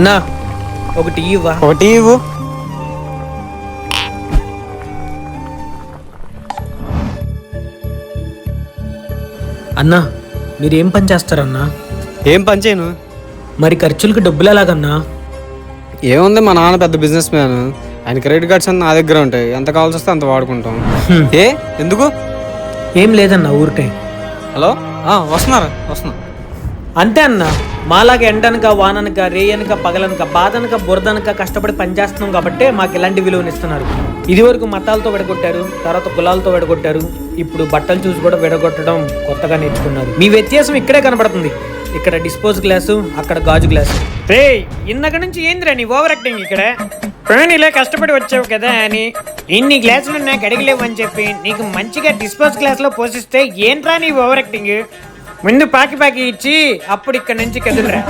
అన్నా ఒకటి ఇవ్వా. ఒకటి ఇవ్వు. అన్నా మీరేం పని చేస్తారన్నా? ఏం పని చేయను. మరి ఖర్చులకు డబ్బులు ఎలాగన్నా? ఏముంది, మా నాన్న పెద్ద బిజినెస్ మ్యాన్. ఆయన క్రెడిట్ కార్డ్స్ అన్నీ నా దగ్గర ఉంటాయి. ఎంత కావాల్సి వస్తే అంత వాడుకుంటాం. ఏ ఎందుకు? ఏం లేదన్నా, ఊరికే. హలో, వస్తున్నా. అంతే అన్నా, మాలాగా ఎండనక వాననక రేయనక పగలనక బాధనక బురదనక కష్టపడి పనిచేస్తున్నాం కాబట్టి మాకు ఇలాంటి విలువను ఇస్తున్నారు. ఇది వరకు మతాలతో విడగొట్టారు, తర్వాత కులాలతో విడగొట్టారు, ఇప్పుడు బట్టలు చూసి కూడా విడగొట్టడం కొత్తగా నేర్చుకున్నారు. మీ వ్యత్యాసం ఇక్కడే కనబడుతుంది. ఇక్కడ డిస్పోజ్ గ్లాసు, అక్కడ గాజు గ్లాసు. రే ఇందక నుంచి ఏందిరా నీ ఓవర్ యాక్టింగ్? ఇక్కడ ఇలా కష్టపడి వచ్చావు కదా అని ఇన్ని గ్లాసులు నాకు అడిగలేవు అని చెప్పి నీకు మంచిగా డిస్పోజ్ గ్లాస్ లో పోషిస్తే ఏంట్రా నీ ఓవర్ యాక్టింగ్? ముందు పాకి ఇచ్చి అప్పుడు ఇక్కడ నుంచి కదులురా.